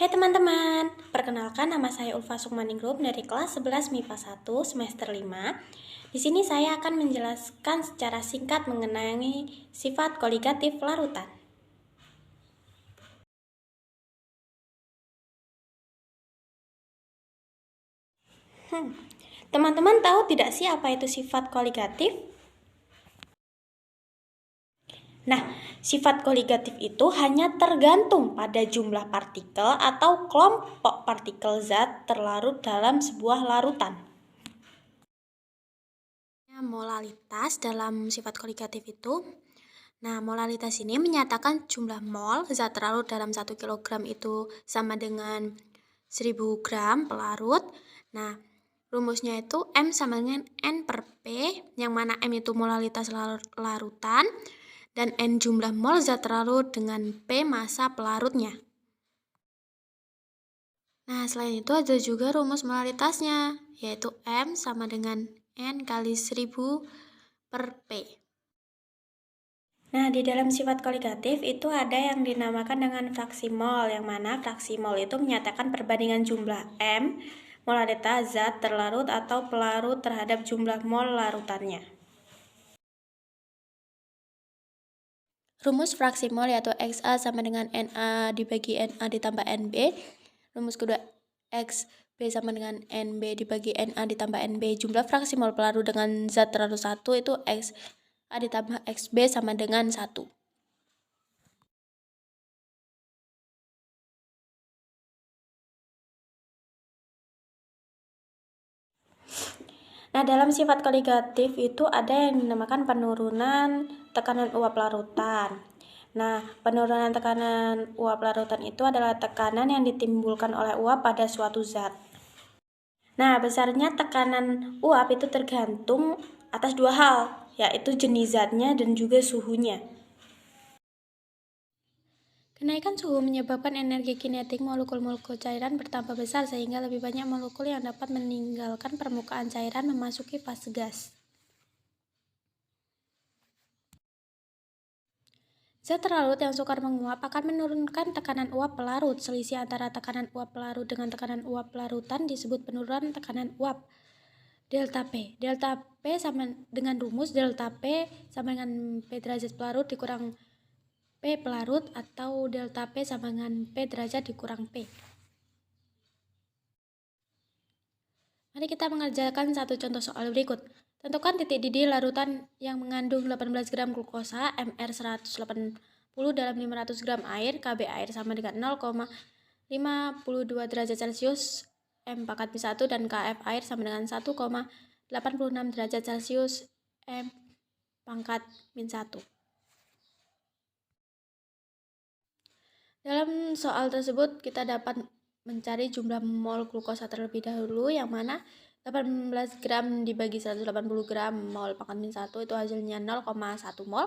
Hai teman-teman, perkenalkan nama saya Ulfa Sukmaningrum dari kelas 11 MIPA 1 semester 5. Di sini saya akan menjelaskan secara singkat mengenai sifat koligatif larutan. Teman-teman tahu tidak sih apa itu sifat koligatif? Nah, sifat koligatif itu hanya tergantung pada jumlah partikel atau kelompok partikel zat terlarut dalam sebuah larutan. Molalitas dalam sifat koligatif itu, molalitas ini menyatakan jumlah mol zat terlarut dalam 1 kg itu sama dengan 1000 gram pelarut. Rumusnya itu M sama dengan N per P, yang mana M itu molalitas larutan dan N jumlah mol zat terlarut dengan P massa pelarutnya. Selain itu ada juga rumus molalitasnya, yaitu M sama dengan N kali 1000 per P. Di dalam sifat koligatif itu ada yang dinamakan dengan fraksi mol, yang mana fraksi mol itu menyatakan perbandingan jumlah M, molalitas zat terlarut atau pelarut terhadap jumlah mol larutannya. Rumus fraksi mol yaitu XA sama dengan NA dibagi NA ditambah NB. Rumus kedua XB sama dengan NB dibagi NA ditambah NB. Jumlah fraksi mol pelarut dengan zat terlarut 1 itu XA ditambah XB sama dengan 1. Dalam sifat koligatif itu ada yang dinamakan penurunan tekanan uap larutan. Penurunan tekanan uap larutan itu adalah tekanan yang ditimbulkan oleh uap pada suatu zat. Besarnya tekanan uap itu tergantung atas dua hal, yaitu jenis zatnya dan juga suhunya. Kenaikan suhu menyebabkan energi kinetik molekul-molekul cairan bertambah besar sehingga lebih banyak molekul yang dapat meninggalkan permukaan cairan memasuki fase gas. Zat terlarut yang sukar menguap akan menurunkan tekanan uap pelarut. Selisih antara tekanan uap pelarut dengan tekanan uap pelarutan disebut penurunan tekanan uap. Delta P. Delta P sama dengan rumus delta P sama dengan P derajat pelarut dikurang P pelarut, atau delta P sama dengan P derajat dikurang P. Mari kita mengerjakan satu contoh soal berikut. Tentukan titik didih larutan yang mengandung 18 gram glukosa Mr 180 dalam 500 gram air, Kb air sama dengan 0,52 derajat Celcius, M pangkat min 1, dan Kf air sama dengan 1,86 derajat Celcius, M pangkat min 1. Dalam soal tersebut kita dapat mencari jumlah mol glukosa terlebih dahulu, yang mana 18 gram dibagi 180 gram mol pangkat min 1 itu hasilnya 0,1 mol,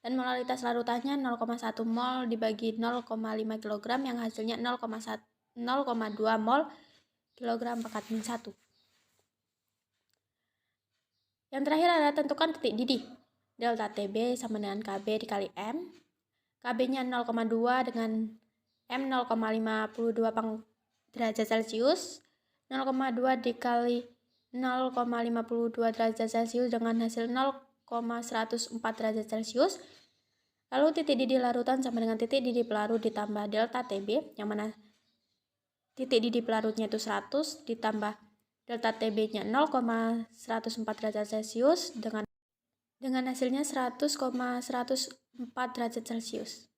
dan molalitas larutannya 0,1 mol dibagi 0,5 kg yang hasilnya 0,2 mol kilogram pangkat min 1. Yang terakhir adalah tentukan titik didih. Delta TB sama dengan KB dikali M. KB-nya 0,2 dengan M 0,52 derajat Celcius. 0,2 dikali 0,52 derajat Celcius dengan hasil 0,104 derajat Celcius. Lalu titik didih larutan sama dengan titik didih pelarut ditambah delta TB, yang mana titik didih pelarutnya itu 100 ditambah delta TB-nya 0,104 derajat Celcius dengan hasilnya 100,104 derajat Celcius.